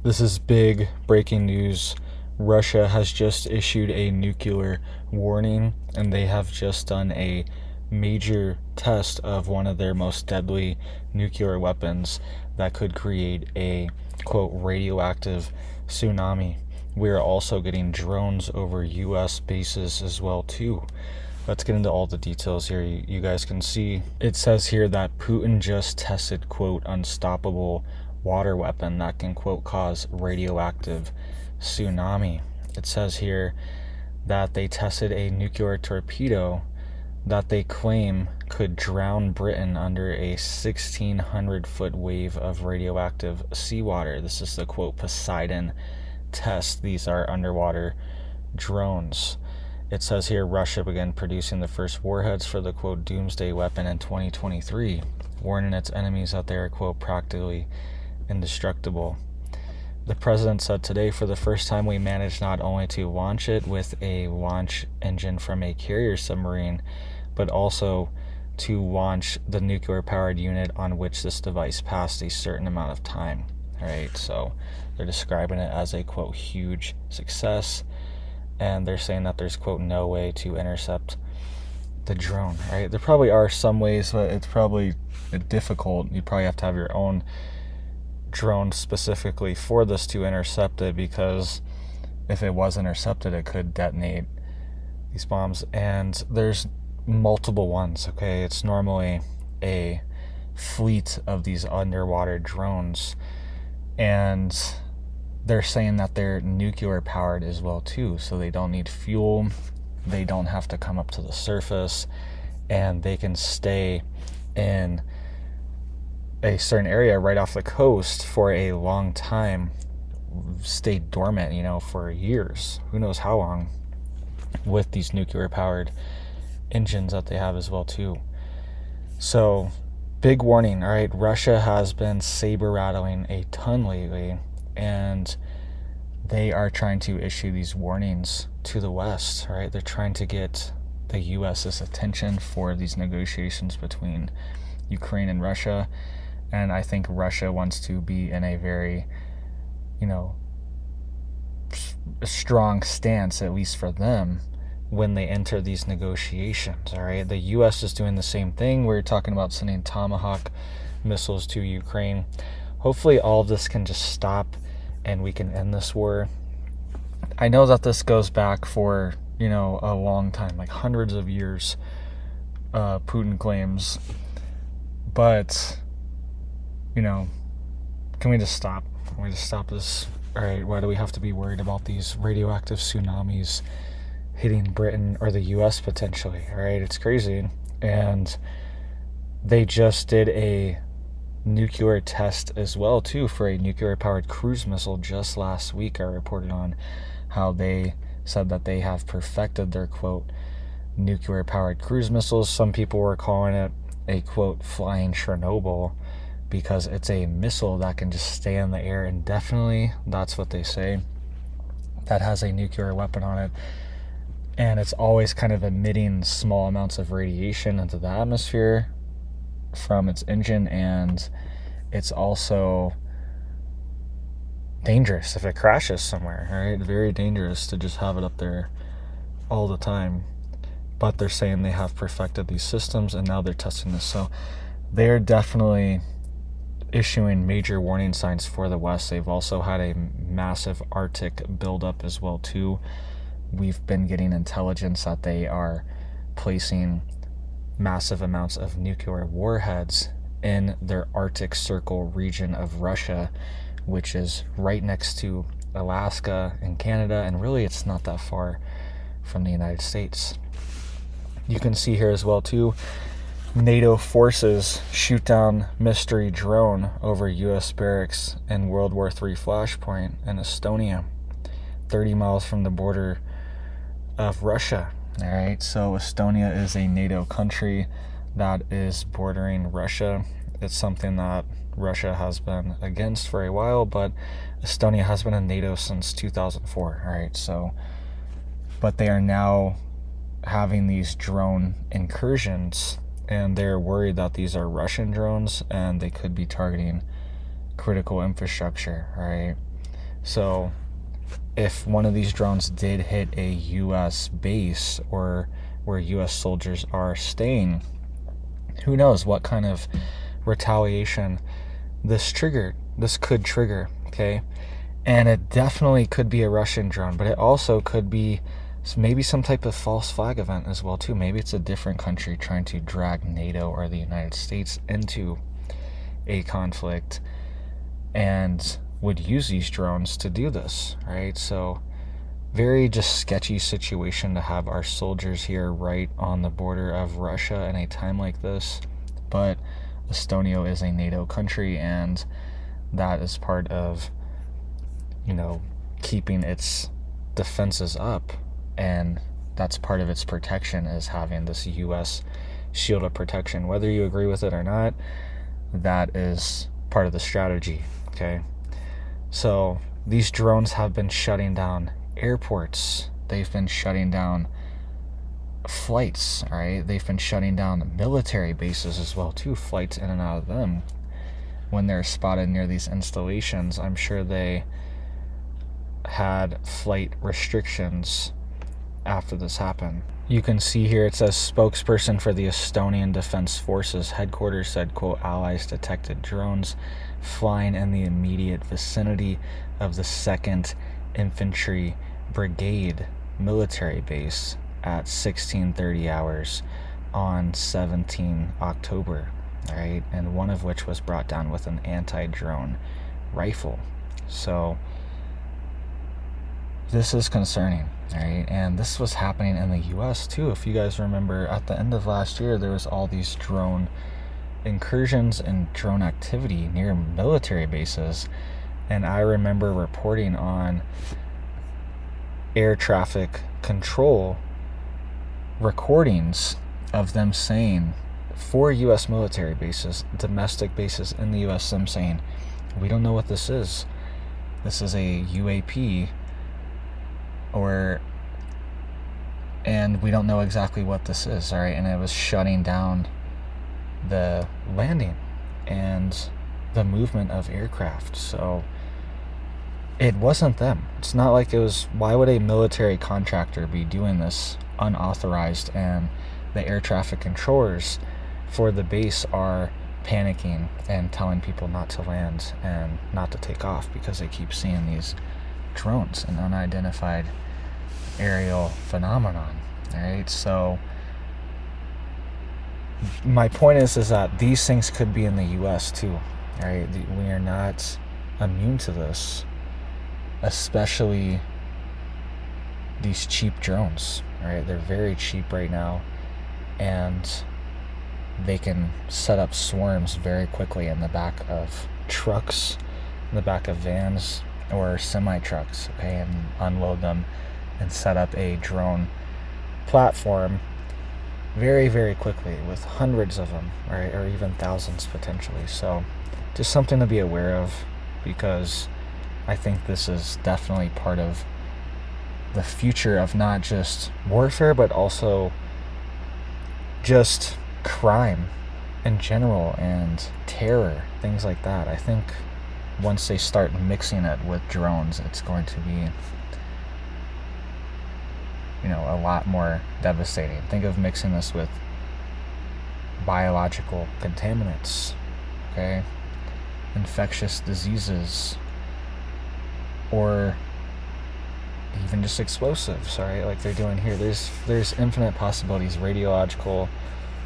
This is big breaking news. Russia has just issued a nuclear warning, and they have just done a major test of one of their most deadly nuclear weapons that could create a, quote, radioactive tsunami. We are also getting drones over U.S. bases as well, too. Let's get into all the details here. You guys can see it says here that Putin just tested, quote, unstoppable water weapon that can, quote, cause radioactive tsunami. It says here that they tested a nuclear torpedo that they claim could drown Britain under a 1,600-foot wave of radioactive seawater. This is the, quote, Poseidon test. These are underwater drones. It says here Russia began producing the first warheads for the, quote, doomsday weapon in 2023, warning its enemies that they are, quote, practically indestructible. The president said today, for the first time, we managed not only to launch it with a launch engine from a carrier submarine, but also to launch the nuclear-powered unit on which this device passed a certain amount of time. All right, so they're describing it as a, quote, huge success, and they're saying that there's, quote, no way to intercept the drone, right? There probably are some ways, but it's probably difficult. You probably have to have your own drone specifically for this to intercept it, because if it was intercepted, it could detonate these bombs. And there's multiple ones, okay? It's normally a fleet of these underwater drones, and they're saying that they're nuclear powered as well too, so they don't need fuel, they don't have to come up to the surface, and they can stay in a certain area right off the coast for a long time, stay dormant, for years, who knows how long, with these nuclear powered engines that they have as well too. So big warning. All right, Russia has been saber rattling a ton lately, and they are trying to issue these warnings to the West. Right, they're trying to get the US's attention for these negotiations between Ukraine and Russia. And I think Russia wants to be in a very, strong stance, at least for them, when they enter these negotiations. All right, the U.S. is doing the same thing. We're talking about sending Tomahawk missiles to Ukraine. Hopefully all of this can just stop and we can end this war. I know that this goes back for, a long time, like hundreds of years, Putin claims. But, can we just stop? Can we just stop this? All right, why do we have to be worried about these radioactive tsunamis hitting Britain or the U.S. potentially? All right, it's crazy. And they just did a nuclear test as well too for a nuclear powered cruise missile just last week. I reported on how they said that they have perfected their, quote, nuclear powered cruise missiles. Some people were calling it a, quote, flying Chernobyl, because it's a missile that can just stay in the air indefinitely. That's what they say. That has a nuclear weapon on it, and it's always kind of emitting small amounts of radiation into the atmosphere from its engine, and it's also dangerous if it crashes somewhere. All right, very dangerous to just have it up there all the time. But they're saying they have perfected these systems, and now they're testing this. So they're definitely issuing major warning signs for the West. They've also had a massive Arctic buildup as well too. We've been getting intelligence that they are placing massive amounts of nuclear warheads in their Arctic Circle region of Russia, which is right next to Alaska and Canada, and really it's not that far from the United States. You can see here as well too, NATO forces shoot down mystery drone over U.S. barracks in World War III flashpoint in Estonia, 30 miles from the border of Russia. All right, so Estonia is a NATO country that is bordering Russia. It's something that Russia has been against for a while, but Estonia has been in NATO since 2004. All right, so, but they are now having these drone incursions, and they're worried that these are Russian drones and they could be targeting critical infrastructure, right? So if one of these drones did hit a U.S. base or where U.S. soldiers are staying, who knows what kind of retaliation this could trigger, okay? And it definitely could be a Russian drone, but it also could be maybe some type of false flag event as well too. Maybe it's a different country trying to drag NATO or the United States into a conflict and would use these drones to do this, right? So very just sketchy situation to have our soldiers here right on the border of Russia in a time like this. But Estonia is a NATO country, and that is part of, keeping its defenses up, and that's part of its protection, is having this U.S. shield of protection. Whether you agree with it or not, that is part of the strategy, okay? So these drones have been shutting down airports. They've been shutting down flights, all right? They've been shutting down military bases as well too, flights in and out of them. When they're spotted near these installations, I'm sure they had flight restrictions after this happened. You can see here it says spokesperson for the Estonian Defense Forces headquarters said, quote, allies detected drones flying in the immediate vicinity of the 2nd Infantry Brigade military base at 16:30 hours on 17 October, all right? And one of which was brought down with an anti-drone rifle. So this is concerning, all right? And this was happening in the U.S. too. If you guys remember, at the end of last year, there was all these drone incursions and drone activity near military bases. And I remember reporting on air traffic control recordings of them saying, for U.S. military bases, domestic bases in the U.S., them saying, we don't know what this is. This is a UAP, and we don't know exactly what this is, all right? And it was shutting down the landing and the movement of aircraft. So it wasn't them. It's not like it was, why would a military contractor be doing this unauthorized? And the air traffic controllers for the base are panicking and telling people not to land and not to take off because they keep seeing these drones, an unidentified aerial phenomenon, all right? So my point is that these things could be in the U.S. too, all right? We are not immune to this, especially these cheap drones, all right? They're very cheap right now, and they can set up swarms very quickly in the back of trucks, in the back of vans or semi-trucks, okay, and unload them and set up a drone platform very, very quickly with hundreds of them, right, or even thousands potentially. So just something to be aware of, because I think this is definitely part of the future of not just warfare, but also just crime in general and terror, things like that. I think once they start mixing it with drones, it's going to be, a lot more devastating. Think of mixing this with biological contaminants, okay, infectious diseases, or even just explosives, right? Like they're doing here. There's infinite possibilities. Radiological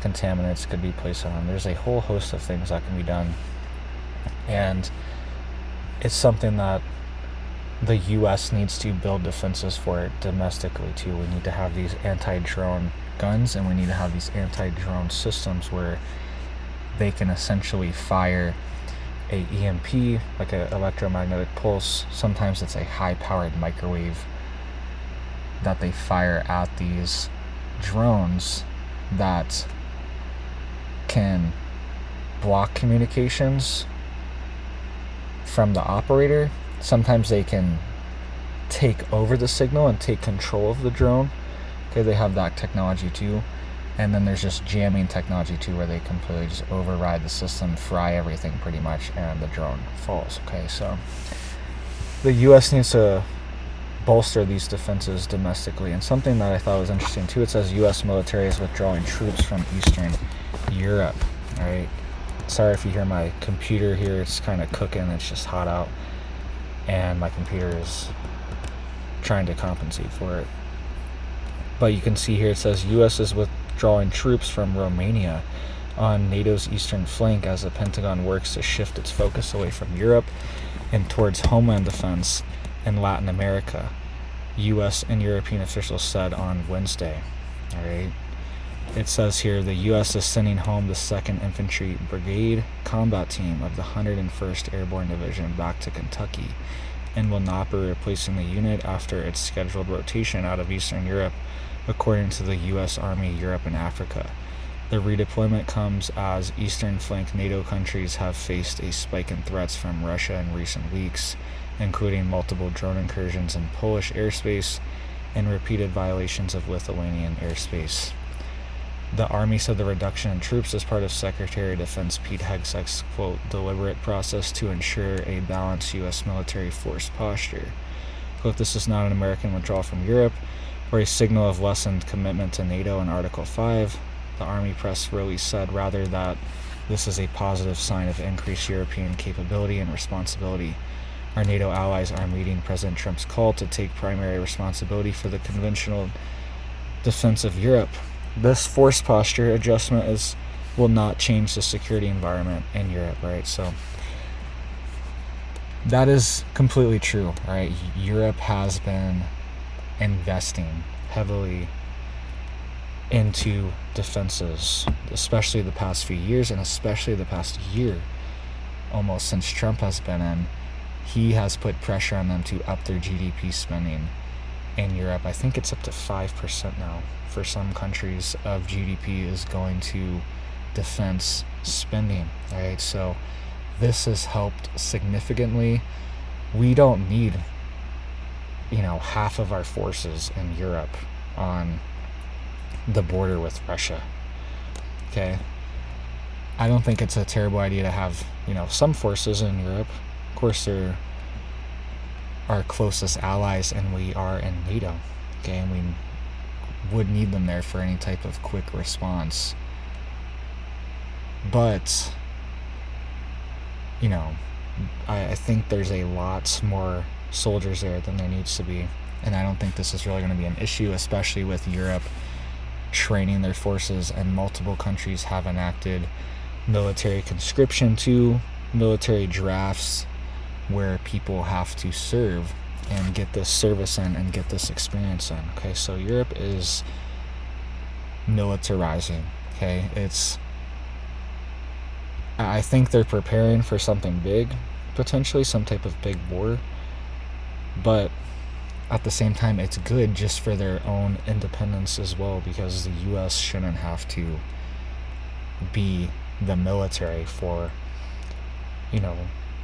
contaminants could be placed on them. There's a whole host of things that can be done, and it's something that the U.S. needs to build defenses for it domestically too. We need to have these anti-drone guns, and we need to have these anti-drone systems where they can essentially fire a EMP, like an electromagnetic pulse. Sometimes it's a high-powered microwave that they fire at these drones that can block communications from the operator. Sometimes they can take over the signal and take control of the drone. Okay, they have that technology too. And then there's just jamming technology too, where they completely just override the system, fry everything pretty much, and the drone falls. Okay, so the U.S. needs to bolster these defenses domestically. And something that I thought was interesting too, it says U.S. military is withdrawing troops from Eastern Europe. All right. Sorry if you hear my computer here. It's kind of cooking. It's just hot out. And my computer is trying to compensate for it. But you can see here it says U.S. is withdrawing troops from Romania on NATO's eastern flank as the Pentagon works to shift its focus away from Europe and towards homeland defense in Latin America, U.S. and European officials said on Wednesday. All right. It says here the U.S. is sending home the 2nd Infantry Brigade combat team of the 101st Airborne Division back to Kentucky and will not be replacing the unit after its scheduled rotation out of Eastern Europe, according to the U.S. Army Europe and Africa. The redeployment comes as Eastern flank NATO countries have faced a spike in threats from Russia in recent weeks, including multiple drone incursions in Polish airspace and repeated violations of Lithuanian airspace. The Army said the reduction in troops is part of Secretary of Defense Pete Hegseth's, quote, deliberate process to ensure a balanced U.S. military force posture. Quote, this is not an American withdrawal from Europe or a signal of lessened commitment to NATO in Article 5. The Army press release said rather that this is a positive sign of increased European capability and responsibility. Our NATO allies are meeting President Trump's call to take primary responsibility for the conventional defense of Europe. This force posture adjustment will not change the security environment in Europe, right? So that is completely true, right? Europe has been investing heavily into defenses, especially the past few years, and especially the past year, almost since Trump has been in. He has put pressure on them to up their GDP spending in Europe. I think it's up to 5% now for some countries of GDP is going to defense spending, right? So this has helped significantly. We don't need, half of our forces in Europe on the border with Russia. Okay. I don't think it's a terrible idea to have, some forces in Europe. Of course, they're our closest allies and we are in NATO. Okay. And we would need them there for any type of quick response. But, I think there's a lot more soldiers there than there needs to be. And I don't think this is really going to be an issue, especially with Europe training their forces, and multiple countries have enacted military conscription to military drafts where people have to serve and get this service in and get this experience in. Okay, so Europe is militarizing. Okay, I think they're preparing for something big, potentially some type of big war, but at the same time, it's good just for their own independence as well, because the U.S. shouldn't have to be the military for,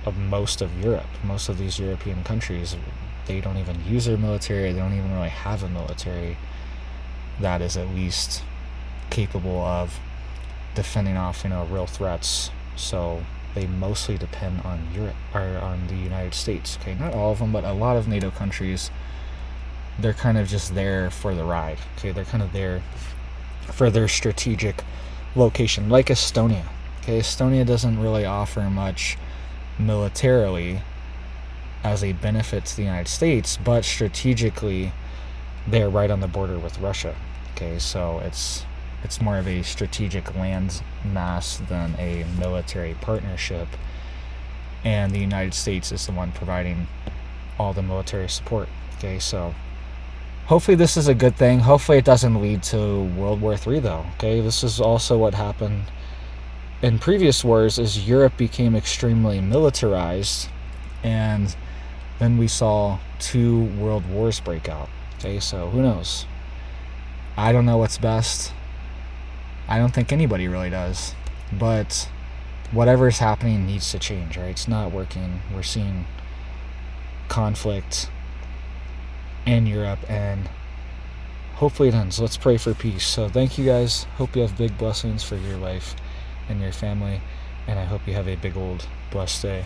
of most of Europe. Most of these European countries, they don't even use their military. They don't even really have a military that is at least capable of defending off, real threats. So they mostly depend on Europe or on the United States. Okay, not all of them, but a lot of NATO countries, they're kind of just there for the ride. Okay, they're kind of there for their strategic location, like Estonia. Okay, Estonia doesn't really offer much militarily as a benefit to the United States, but strategically, they're right on the border with Russia. Okay, so it's more of a strategic land mass than a military partnership, and the United States is the one providing all the military support. Okay, so hopefully this is a good thing. Hopefully it doesn't lead to World War III, though. Okay, this is also what happened in previous wars, is Europe became extremely militarized, and then we saw 2 world wars break out. Okay, so who knows? I don't know what's best. I don't think anybody really does. But whatever is happening needs to change, right? It's not working. We're seeing conflict in Europe, and hopefully it ends. Let's pray for peace. So thank you guys. Hope you have big blessings for your life and your family, and I hope you have a big old blessed day.